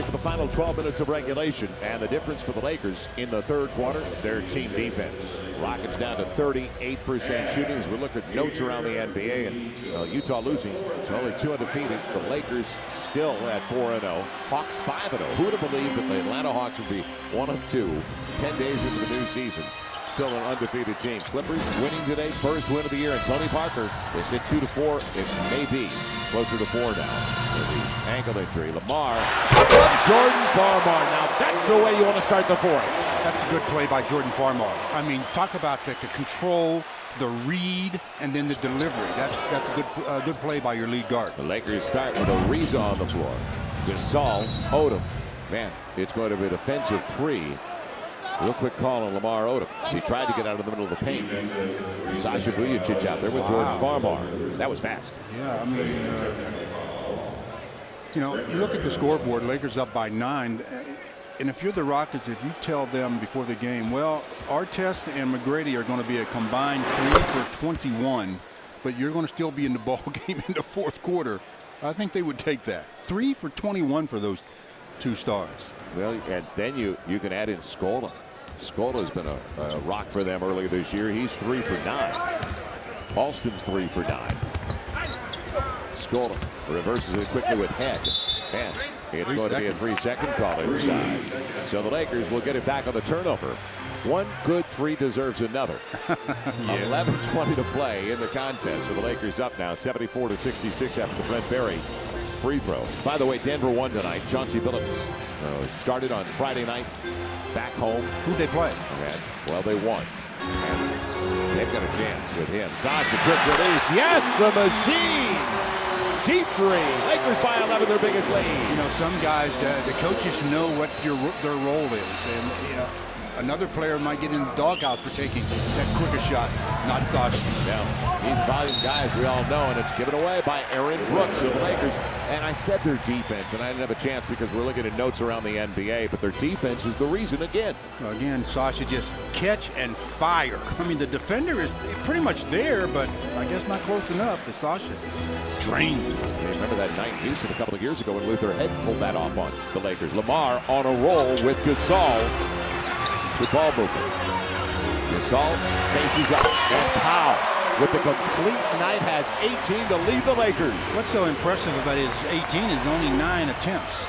For the final 12 minutes of regulation, and the difference for the Lakers in the third quarter, their team defense. Rockets down to 38% shooting as we look at notes around the NBA, and Utah losing. It's only 2 undefeated. The Lakers still at 4-0. Hawks 5-0. Who would have believed that the Atlanta Hawks would be 1-2 10 days into the new season? Still an undefeated team. Clippers winning today, first win of the year, and Tony Parker, they said 2-4. It may be closer to 4 now. The ankle injury. Lamar from Jordan Farmar. Now that's the way you want to start the fourth. That's a good play by Jordan Farmar. I mean, talk about the control, the read, and then the delivery. That's a good play by your lead guard. The Lakers start with Ariza on the floor. Gasol, Odom. Man, it's going to be a defensive 3. Real quick call on Lamar Odom. He tried to get out of the middle of the paint. Sasha Vujacic out there with Jordan Farmar. That was fast. Yeah, I mean, you know, you look at the scoreboard, Lakers up by 9. And if you're the Rockets, if you tell them before the game, well, Artest and McGrady are going to be a combined 3 for 21, but you're going to still be in the ball game in the fourth quarter, I think they would take that. 3 for 21 for those 2 stars. Well, and then you can add in Scola. Scola has been a rock for them earlier this year. He's 3 for 9. Alston's 3 for 9. Scola reverses it quickly with head. And it's going to be a 3-second call inside. So the Lakers will get it back on the turnover. One good 3 deserves another. 11:20 to play in the contest for the Lakers, up now 74-66 after the Brent Berry free throw. By the way, Denver won tonight. Chauncey Billups started on Friday night back home. Who'd they play? And, well, they won. And they've got a chance with him. Sasha, quick release. Yes, the machine. Deep 3. Lakers by 11, their biggest lead. You know, some guys, the coaches know what their role is. And, you know, another player might get in the doghouse for taking that quicker shot, not Sasha. Yeah, these volume guys we all know, and it's given away by Aaron Brooks of the Lakers. And I said their defense, and I didn't have a chance because we're looking at notes around the NBA, but their defense is the reason again. Again, Sasha just catch and fire. I mean, the defender is pretty much there, but I guess not close enough. The Sasha drains it. Remember that night in Houston a couple of years ago when Luther Head pulled that off on the Lakers. Lamar on a roll with Gasol. Good ball movement. Gasol faces up, and Powell with the complete night has 18 to lead the Lakers. What's so impressive about his 18 is only 9 attempts.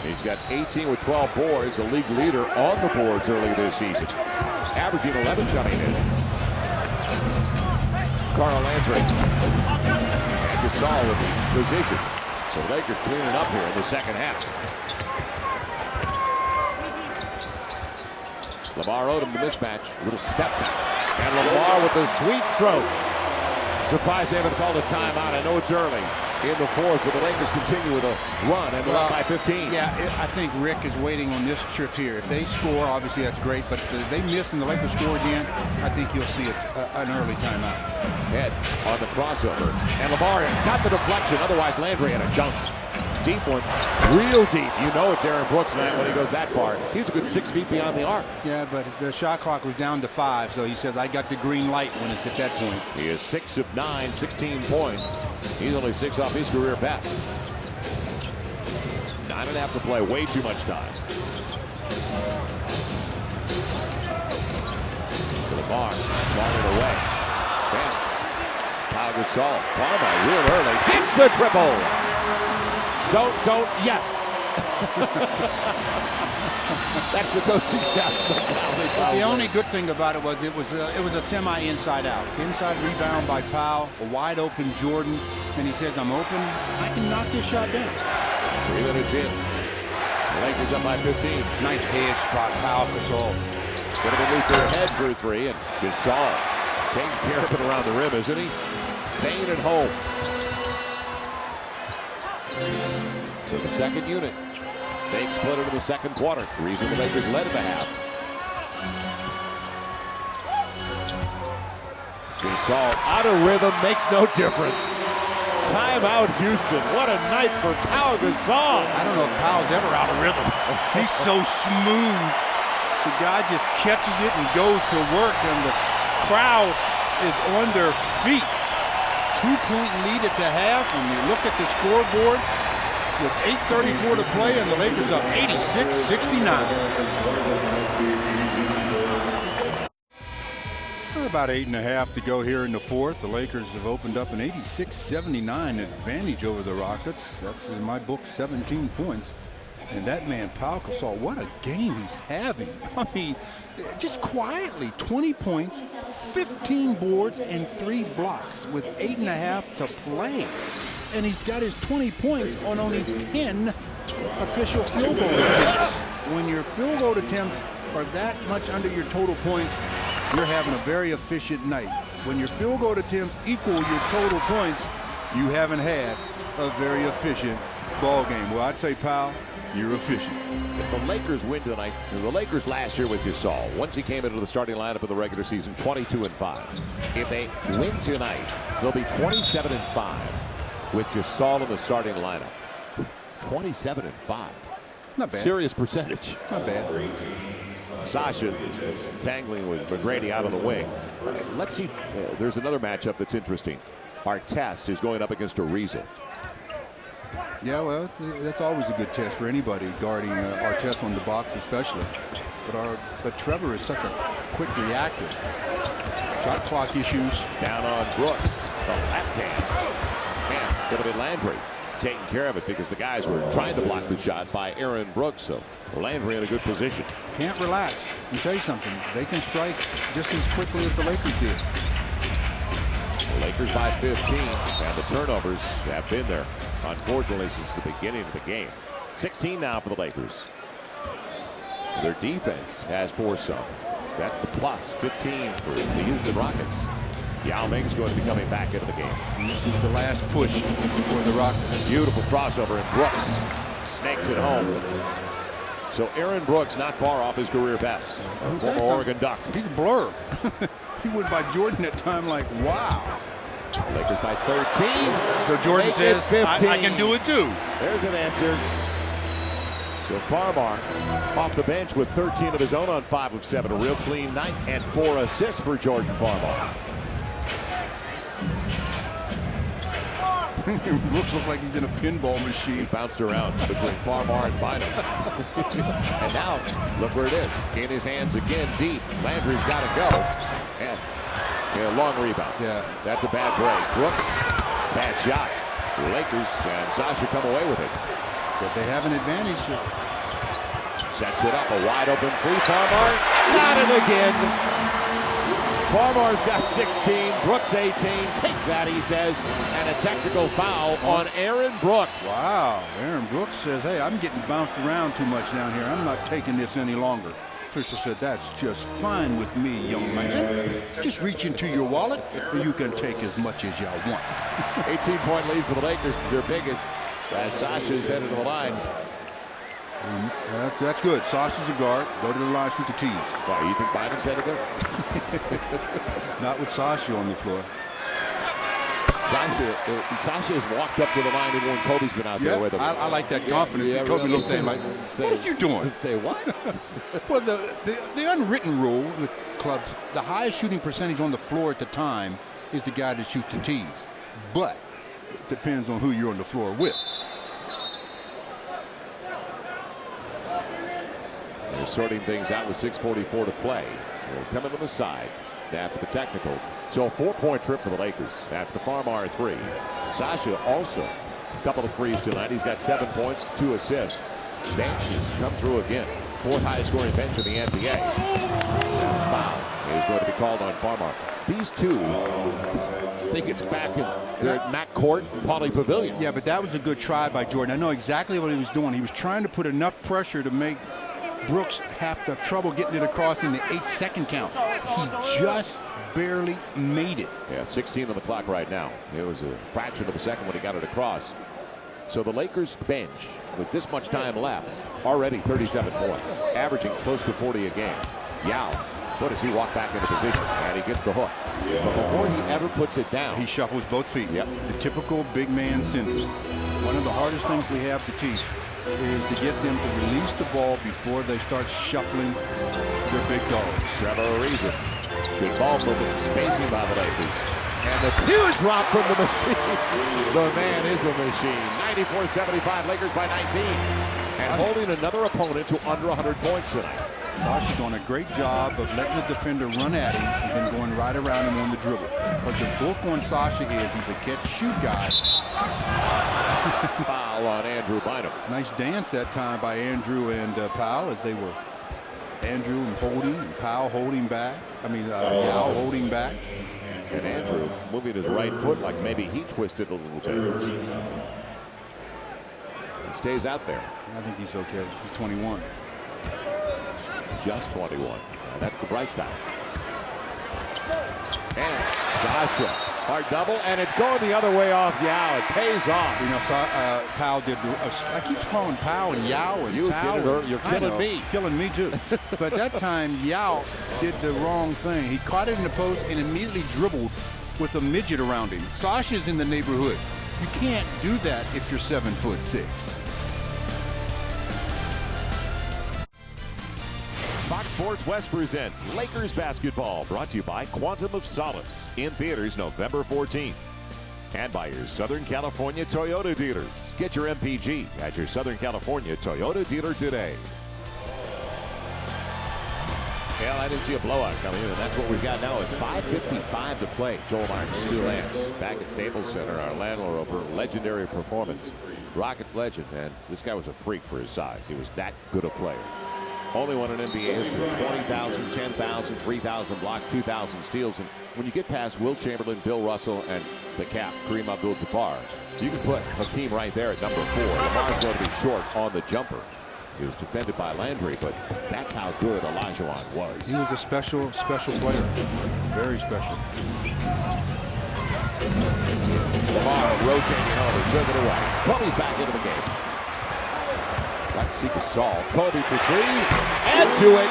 He's got 18 with 12 boards, a league leader on the boards early this season. Averaging 11 coming in. Carl Landry and Gasol in position. So the Lakers cleaning up here in the second half. Lamar Odom, the mismatch, a little step back. And Lamar with the sweet stroke. Surprised they haven't called a timeout. I know it's early in the fourth, but the Lakers continue with a run and they're up by 15. Yeah, I think Rick is waiting on this trip here. If they score, obviously that's great, but if they miss and the Lakers score again, I think you'll see an early timeout. Head on the crossover. And Lamar got the deflection. Otherwise, Landry had a dunk. Deep one, real deep. You know it's Aaron Brooks tonight when he goes that far. He's a good 6 feet beyond the arc. Yeah, but the shot clock was down to 5, so he says, I got the green light when it's at that point. He is 6 of 9, 16 points. He's only 6 off his career best. 9.5 to play, way too much time. Lamar, falling away. Bam. Pau Gasol, Farmer real early, gets the triple. Yes. That's the coaching staff's mentality. The only good thing about it was it was a semi inside out. Inside rebound by Powell, a wide open Jordan, and he says, I'm open, I can knock this shot down. 3 minutes in. The Lakers up by 15. Nice hedge spot, Powell, Gasol. Going to move their head for 3, and Gasol taking care of it around the rim, isn't he? Staying at home. So the second unit, they split into the second quarter. The reason the Lakers led at the half. Gasol out of rhythm, makes no difference. Timeout, Houston. What a night for Pau Gasol. I don't know if Powell's ever out of rhythm. He's so smooth. The guy just catches it and goes to work, and the crowd is on their feet. 2-point lead at the half. When you look at the scoreboard, with 8:34 to play, and the Lakers up 86-69. About 8.5 to go here in the fourth. The Lakers have opened up an 86-79 advantage over the Rockets. That's, in my book, 17 points. And that man, Pau Gasol, what a game he's having. I mean, just quietly, 20 points, 15 boards, and 3 blocks with 8.5 to play. And he's got his 20 points on only 10 official field goal attempts. When your field goal attempts are that much under your total points, you're having a very efficient night. When your field goal attempts equal your total points, you haven't had a very efficient ball game. Well, I'd say, Pau, you're efficient. If the Lakers win tonight, the Lakers last year with Gasol, once he came into the starting lineup in the regular season, 22-5. If they win tonight, they'll be 27-5 with Gasol in the starting lineup. 27-5. Not bad. Serious percentage. Not bad. Sasha tangling with McGrady out on the wing. Let's see. There's another matchup that's interesting. Artest is going up against Ariza. Yeah, well, that's always a good test for anybody guarding Artest on the box, especially. But Trevor is such a quick reactor. Shot clock issues. Down on Brooks, the left hand. Man, it'll be Landry taking care of it because the guys were trying to block the shot by Aaron Brooks. So Landry in a good position. Can't relax. Let me tell you something. They can strike just as quickly as the Lakers did. The Lakers by 15, and the turnovers have been there, unfortunately, since the beginning of the game. 16 now for the Lakers. Their defense has forced some. That's the plus 15 for the Houston Rockets. Yao Ming's going to be coming back into the game. This is the last push for the Rockets. Beautiful crossover, and Brooks snakes it home. So Aaron Brooks not far off his career best. Former Oregon Duck. He's a blur. He went by Jordan at time like, wow. Lakers by 13. So Jordan says, I can do it too. There's an answer. So Farmar off the bench with 13 of his own on 5 of 7. A real clean night and 4 assists for Jordan Farmar. Brooks looks like he's in a pinball machine. He bounced around between Farmar and Bynum. And now, look where it is. In his hands again, deep. Landry's got to go. And a long rebound. Yeah. That's a bad break. Brooks, bad shot. The Lakers and Sasha come away with it. But they have an advantage. Sets it up. A wide open three. Farmar got it again. Farmar's got 16, Brooks 18. Take that, he says. And a technical foul on Aaron Brooks. Wow. Aaron Brooks says, hey, I'm getting bounced around too much down here. I'm not taking this any longer. Official said, that's just fine with me, young man. Just reach into your wallet and you can take as much as y'all want. 18-point lead for the Lakers. It's their biggest. As Sasha's headed to the line. That's good. Sasha's a guard. Go to the line, shoot the tees. Why, you think Bynum's headed there? Not with Sasha on the floor. Sasha has walked up to the line even when Kobe's been out there with him. I like that confidence. Yeah, Kobe looks at him like, what are you doing? Say what? Well, the unwritten rule with clubs, the highest shooting percentage on the floor at the time is the guy that shoots the tees. But it depends on who you're on the floor with. They're sorting things out with 6:44 to play. They're coming to the side after the technical. So a 4-point trip for the Lakers after the Farmar 3. Sasha also a couple of threes tonight. He's got 7 points, 2 assists. Bench has come through again. 4th highest scoring bench in the NBA. Foul is going to be called on Farmar. These two, I think it's back in their Mac Court, Pauley Pavilion. Yeah, but that was a good try by Jordan. I know exactly what he was doing. He was trying to put enough pressure to make Brooks have the trouble getting it across in the 8-second count. He just barely made it. Yeah, 16 on the clock right now. It was a fraction of a second when he got it across. So the Lakers bench, with this much time left, already 37 points, averaging close to 40 a game. Yao, what does he walk back into position? And he gets the hook. But before he ever puts it down, he shuffles both feet. Yep. The typical big man syndrome. One of the hardest things we have to teach is to get them to release the ball before they start shuffling their big dogs. Trevor Ariza. Good ball movement and spacing by the Lakers. And the teardrop from the machine. The man is a machine. 94-75, Lakers by 19. And holding another opponent to under 100 points tonight. Sasha doing a great job of letting the defender run at him and then going right around him on the dribble. Because the book on Sasha is he's a catch-shoot guy. Foul on Andrew Bynum. Nice dance that time by Andrew and Powell as they were. Andrew and holding, and Powell holding back. Yao holding back. And Andrew moving his right foot like maybe he twisted a little bit. He stays out there. I think he's okay. He's 21. Just 21. And that's the bright side. And Sasha, hard double, and it's going the other way off Yao. It pays off. You know, Powell did. I keep calling Powell and Yao and You Tao. did it, you're killing me. Killing me too. But that time Yao did the wrong thing. He caught it in the post and immediately dribbled with a midget around him. Sasha's in the neighborhood. You can't do that if you're 7'6". Fox Sports West presents Lakers basketball, brought to you by Quantum of Solace, in theaters November 14th. And by your Southern California Toyota dealers. Get your MPG at your Southern California Toyota dealer today. Well, I didn't see a blowout coming in, and that's what we've got now. It's 5:55 to play. Joel Martin, Stu Lance, back at Staples Center. Our landlord over legendary performance. Rockets legend, and this guy was a freak for his size. He was that good a player. Only won an NBA history, 20,000, 10,000, 3,000 blocks, 2,000 steals. And when you get past Will Chamberlain, Bill Russell, and the cap, Kareem Abdul-Jabbar, you can put Hakeem right there at number 4. Lamar's going to be short on the jumper. He was defended by Landry, but that's how good Olajuwon was. He was a special player. Very special. Lamar rotating over, took it away. Kobe's back into the game. Like to see Gasol. Kobe for 3. Add to it.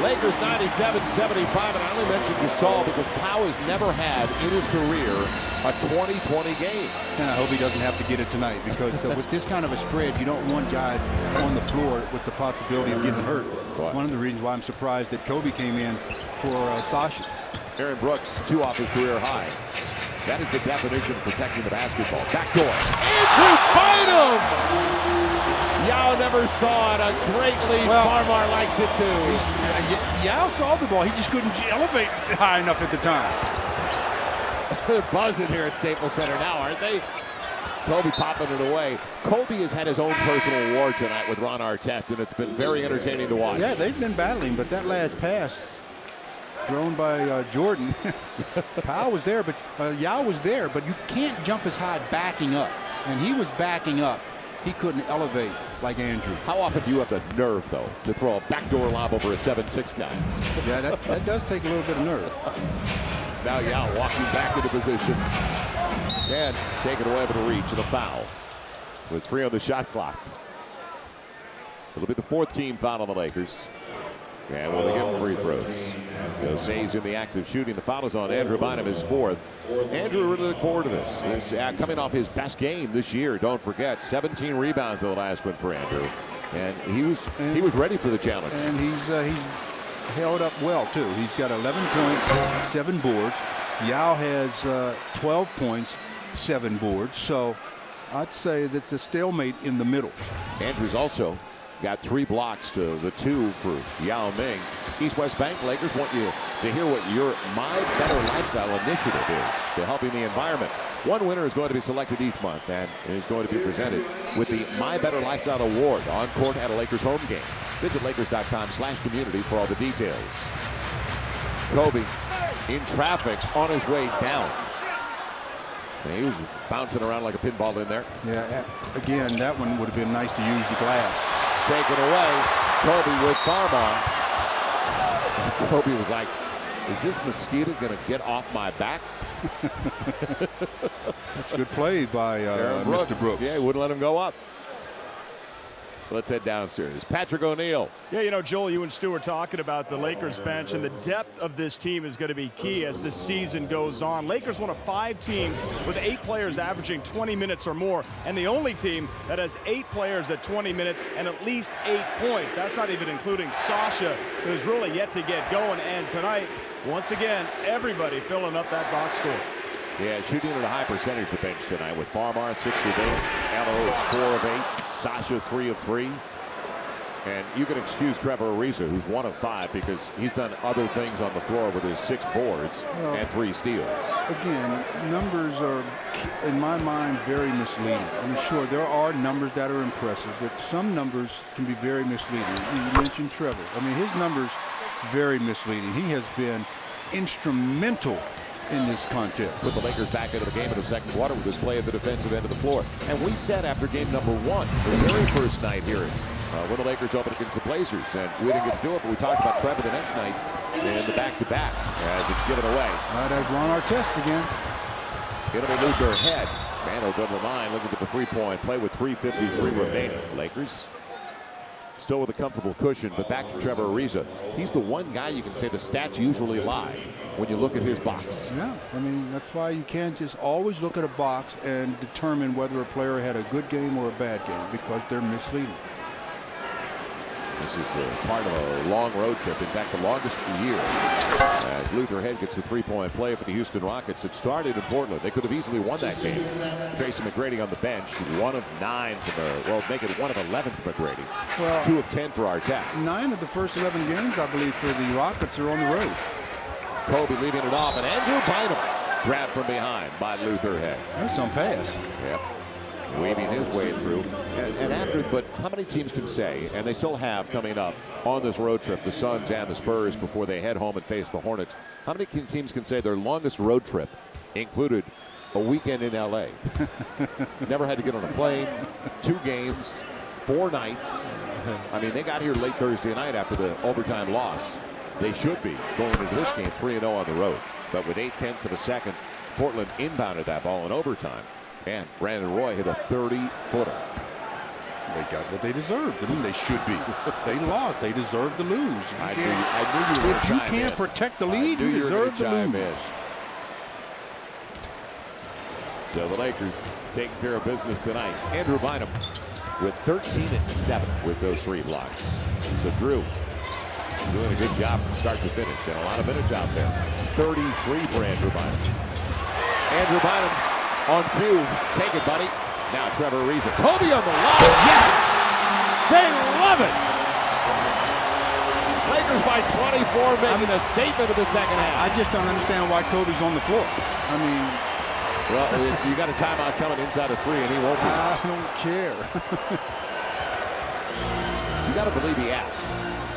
Lakers 97-75. And I only mentioned Gasol because Powell has never had in his career a 20-20 game. And I hope he doesn't have to get it tonight because with this kind of a spread, you don't want guys on the floor with the possibility of getting hurt. What? One of the reasons why I'm surprised that Kobe came in for Sasha. Aaron Brooks, 2 off his career high. That is the definition of protecting the basketball. Backdoor. Andrew Bynum! Yao never saw it. A great lead. Farmar likes it too. Yao saw the ball. He just couldn't elevate high enough at the time. They're buzzing here at Staples Center now, aren't they? Kobe popping it away. Kobe has had his own personal war tonight with Ron Artest, and it's been very entertaining to watch. Yeah, they've been battling, but that last pass thrown by Jordan. Powell was there, but Yao was there, but you can't jump as high backing up. And he was backing up. He couldn't elevate like Andrew. How often do you have the nerve, though, to throw a backdoor lob over a 7'6" guy? Yeah, that does take a little bit of nerve. Now Yao walking back into position. And taken away with a reach and a foul. With 3 on the shot clock. It'll be the 4th team foul on the Lakers. And will they give him free throws? Jose's in the act of shooting. The foul is on Andrew Bynum, his 4th. Andrew really look forward to this. He's coming off his best game this year. Don't forget, 17 rebounds in the last one for Andrew. And he was ready for the challenge. And he's held up well too. He's got 11 points, 7 boards. Yao has 12 points, 7 boards. So I'd say that's a stalemate in the middle. Andrew's also got 3 blocks to the 2 for Yao Ming. East West Bank Lakers want you to hear what your My Better Lifestyle initiative is to helping the environment. One winner is going to be selected each month and is going to be presented with the My Better Lifestyle Award on court at a Lakers home game. Visit Lakers.com/community for all the details. Kobe in traffic on his way down. And he was bouncing around like a pinball in there. Yeah, again, that one would have been nice to use the glass. Taken away. Kobe with Farmar. Kobe was like, is this mosquito going to get off my back? That's a good play by Mr. Brooks. Yeah, he wouldn't let him go up. Let's head downstairs. Patrick O'Neal. Yeah, you know, Joel, you and Stu were talking about the Lakers bench, and the depth of this team is going to be key as this season goes on. Lakers one of 5 teams with 8 players averaging 20 minutes or more, and the only team that has 8 players at 20 minutes and at least 8 points. That's not even including Sasha, who's really yet to get going. And tonight, once again, everybody filling up that box score. Yeah, shooting at a high percentage the bench tonight with Farmar 6 of 8, Elo is 4 of 8, Sasha 3 of 3. And you can excuse Trevor Ariza, who's 1 of 5, because he's done other things on the floor with his 6 boards and 3 steals. Again, numbers are, in my mind, very misleading. I mean, sure, there are numbers that are impressive, but some numbers can be very misleading. You mentioned Trevor. I mean, his numbers very misleading. He has been instrumental in this contest. Put the Lakers back into the game in the second quarter with his play at the defensive end of the floor. And we said after game number 1, the very first night here, when the Lakers opened against the Blazers, and we didn't get to do it, but we talked about Trevor the next night and the back-to-back as it's given away. There's Ron Artest again. It'll be Luther Head. Man, will go to the line looking at the three-point play with 3:53 remaining. Lakers still with a comfortable cushion, but back to Trevor Ariza. He's the one guy you can say the stats usually lie when you look at his box. Yeah, I mean, that's why you can't just always look at a box and determine whether a player had a good game or a bad game, because they're misleading. This is part of a long road trip. In fact, the longest of the year. As Luther Head gets the three-point play for the Houston Rockets. It started in Portland. They could have easily won that game. Tracy McGrady on the bench. 1 of 9 for the, well, make it 1 of 11 for McGrady. Well, 2 of 10 for Artest. 9 of the first 11 games, I believe, for the Rockets are on the road. Kobe leaving it off, and Andrew Bynum grabbed from behind by Luther Head. That's some pass. Yep. Weaving his way through. And after, but how many teams can say, and they still have coming up on this road trip, the Suns and the Spurs before they head home and face the Hornets, how many teams can say their longest road trip included a weekend in L.A.? Never had to get on a plane, 2 games, 4 nights. I mean, they got here late Thursday night after the overtime loss. They should be going into this game 3-0 on the road. But with 0.8 of a second, Portland inbounded that ball in overtime. And Brandon Roy hit a 30-footer. They got what they deserved. I mean, they should be. They lost. They deserve to lose. I knew you were if you can't protect the lead, you deserve to lose. So the Lakers taking care of business tonight. Andrew Bynum with 13 and 7 with those 3 blocks. So Drew doing a good job from start to finish, and a lot of minutes out there. 33 for Andrew Bynum. Andrew Bynum on cue. Take it, buddy. Now Trevor Ariza. Kobe on the line. Yes! They love it! Lakers by 24, making a statement of the second half. I just don't understand why Kobe's on the floor. I mean, well, you got a timeout coming inside of 3, and he won't be. I don't care. You got to believe he asked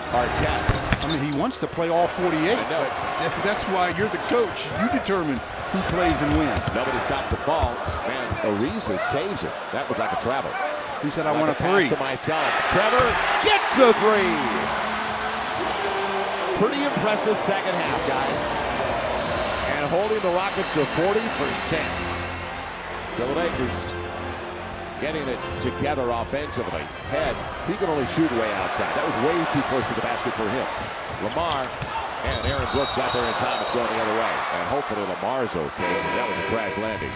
Artest. I mean, he wants to play all 48. I know. But that's why you're the coach. You determine who plays and when. Nobody stopped the ball. Man, Ariza saves it. That was like a travel. He said, I want a 3. To myself. Trevor gets the 3. Pretty impressive second half, guys. And holding the Rockets to 40%. So the Lakers getting it together offensively. Head, he can only shoot way outside. That was way too close to the basket for him. Lamar and Aaron Brooks got there in time. It's going the other way. And hopefully Lamar's okay, because that was a crash landing.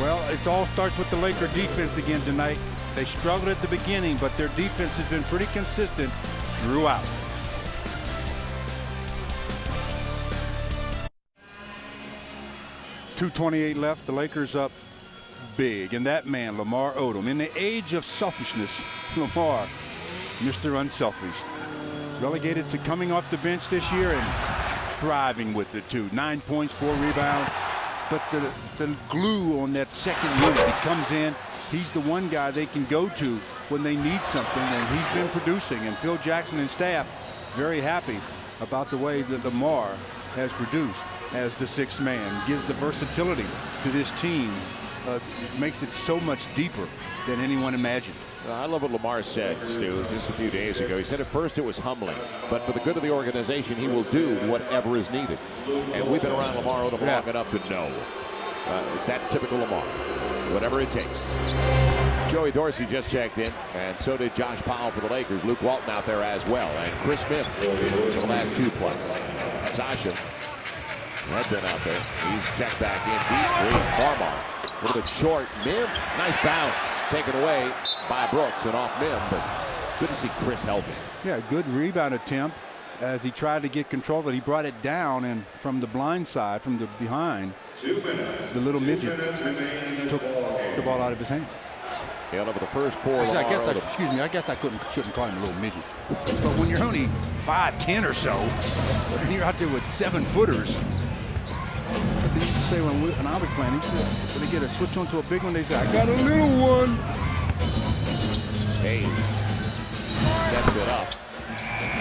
Well, it all starts with the Laker defense again tonight. They struggled at the beginning, but their defense has been pretty consistent throughout. .228 left. The Lakers up big. And that man, Lamar Odom, in the age of selfishness, Lamar, Mr. Unselfish, relegated to coming off the bench this year and thriving with it too. 9 points, 4 rebounds. But the glue on that second unit, he comes in. He's the one guy they can go to when they need something, and he's been producing. And Phil Jackson and staff very happy about the way that Lamar has produced as the 6th man. Gives the versatility to this team. Makes it so much deeper than anyone imagined. I love what Lamar said, Stu, just a few days ago. He said at first it was humbling, but for the good of the organization, he will do whatever is needed. And we've been around Lamar Odom long enough to know that's typical Lamar. Whatever it takes. Joey Dorsey just checked in, and so did Josh Powell for the Lakers. Luke Walton out there as well, and Chris Mihm for the last 2+. Sasha had been out there. He's checked back in deep. Green, Farmar. A little bit short. Mihm, nice bounce. Taken away by Brooks and off Mihm, but good to see Chris healthy. Yeah, good rebound attempt as he tried to get control of it. He brought it down, and from the blind side, from the behind, the little midget took the ball out of his hands. Yeah, over the first 4. I guess I shouldn't call him a little midget. But when you're only 5'10" or so, and you're out there with 7-footers, that's what they used to say when I was playing. When they get a switch onto a big one, they say, "I got a little one." Hayes sets it up.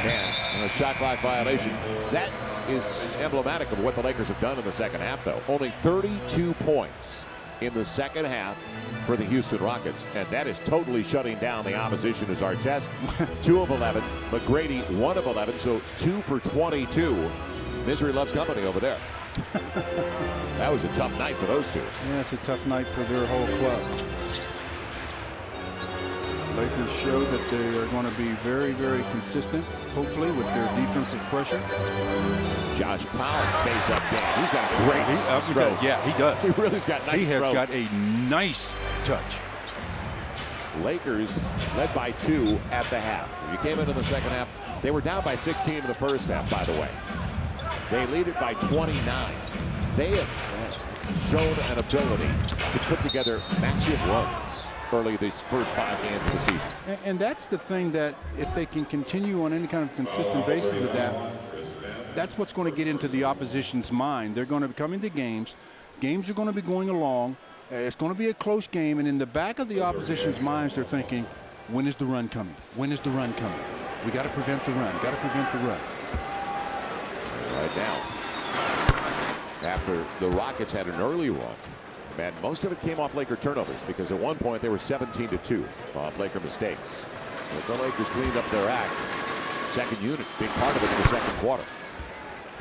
And a shot clock violation. That is emblematic of what the Lakers have done in the second half, though. Only 32 points in the second half for the Houston Rockets, and that is totally shutting down the opposition as Artest 2 of 11, McGrady 1 of 11, so 2 for 22. Misery loves company over there. That was a tough night for those two. Yeah, it's a tough night for their whole club. Lakers showed that they are going to be very, very consistent, hopefully, with their defensive pressure. Josh Powell face up game. He's got a great stroke. Yeah, he does. He really's got nice He has stroke. got a nice touch. Lakers led by 2 at the half. You came into the second half. They were down by 16 in the first half, by the way. They lead it by 29. They have shown an ability to put together massive runs early these first 5 games of the season. And that's the thing, that if they can continue on any kind of consistent basis with that, that's what's going to get into the opposition's mind. They're going to be coming to games. Games are going to be going along. It's going to be a close game. And in the back of the opposition's minds, they're thinking, when is the run coming? When is the run coming? We got to prevent the run. Got to prevent the run. Right now, after the Rockets had an early run, and most of it came off Laker turnovers, because at one point they were 17-2 off Laker mistakes. But the Lakers cleaned up their act. Second unit, big part of it in the second quarter.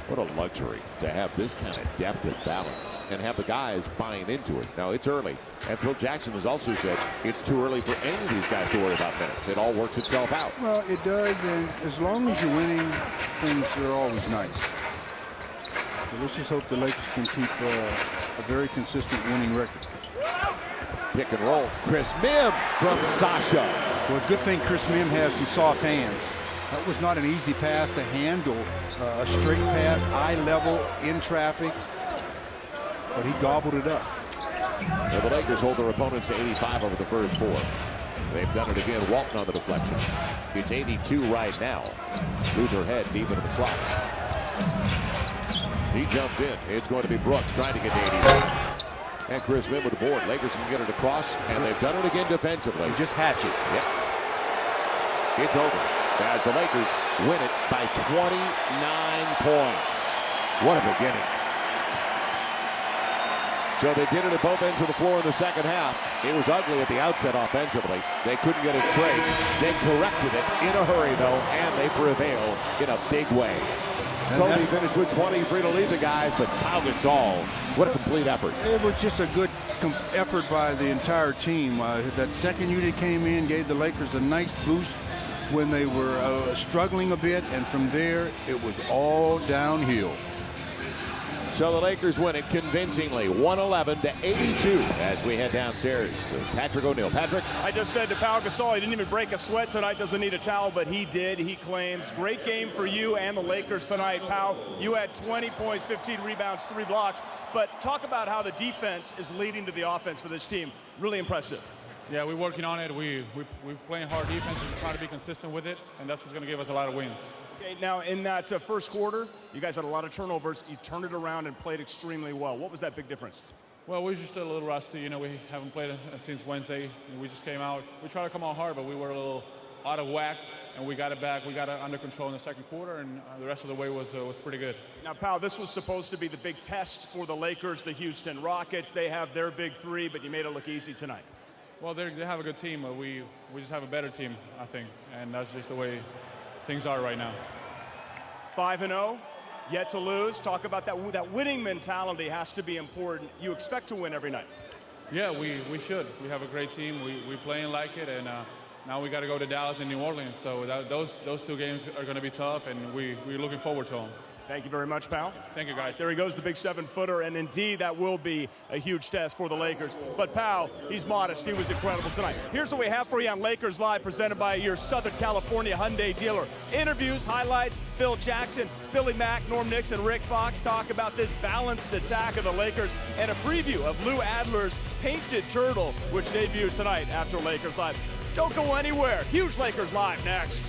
What a luxury to have this kind of depth and balance and have the guys buying into it. Now, it's early, and Phil Jackson has also said it's too early for any of these guys to worry about minutes. It all works itself out. Well, it does, and as long as you're winning, things are always nice. So let's just hope the Lakers can keep a very consistent winning record. Pick and roll. Chris Mihm from Sasha. Well, it's a good thing Chris Mihm has some soft hands. That was not an easy pass to handle. A straight pass, eye level, in traffic. But he gobbled it up. Well, the Lakers hold their opponents to 85 over the first 4. They've done it again. Walton on the deflection. It's 82 right now. Luther head deep into the clock. He jumped in. It's going to be Brooks trying to get to 80. And Chris Mihm with the board. Lakers can get it across, and they've done it again defensively. Just hatch it. Yep. It's over as the Lakers win it by 29 points. What a beginning. So they did it at both ends of the floor in the second half. It was ugly at the outset offensively. They couldn't get it straight. They corrected it in a hurry, though, and they prevailed in a big way. Kobe finished with 23 to lead the guys, but Pau Gasol, what a complete effort. It was just a good effort by the entire team. That second unit came in, gave the Lakers a nice boost when they were struggling a bit, and from there, it was all downhill. So the Lakers win it convincingly, 111-82, as we head downstairs to Patrick O'Neal. Patrick? I just said to Pau Gasol, he didn't even break a sweat tonight, doesn't need a towel, but he did, he claims. Great game for you and the Lakers tonight, Pau. You had 20 points, 15 rebounds, 3 blocks, but talk about how the defense is leading to the offense for this team. Really impressive. Yeah, we're working on it. We're playing hard defense. We're trying to be consistent with it, and that's what's going to give us a lot of wins. Okay, now in that first quarter, you guys had a lot of turnovers. You turned it around and played extremely well. What was that big difference? Well, we were just a little rusty. You know, we haven't played since Wednesday. We just came out. We tried to come out hard, but we were a little out of whack, and we got it back. We got it under control in the second quarter, and the rest of the way was pretty good. Now, Pau, this was supposed to be the big test for the Lakers, the Houston Rockets. They have their big 3, but you made it look easy tonight. Well, they have a good team, but we just have a better team, I think, and that's just the way things are right now. 5-0, yet to lose. Talk about that winning mentality has to be important. You expect to win every night. Yeah, we should. We have a great team. We playing like it, and now we got to go to Dallas and New Orleans. So those two games are going to be tough, and we're looking forward to them. Thank you very much, pal. Thank you, guys. There he goes, the big 7-footer, and indeed that will be a huge test for the Lakers. But pal, he's modest. He was incredible tonight. Here's what we have for you on Lakers Live, presented by your Southern California Hyundai dealer. Interviews, highlights, Phil Jackson, Billy Mack, Norm Nixon, Rick Fox talk about this balanced attack of the Lakers, and a preview of Lou Adler's Painted Turtle, which debuts tonight after Lakers Live. Don't go anywhere. Huge Lakers Live next.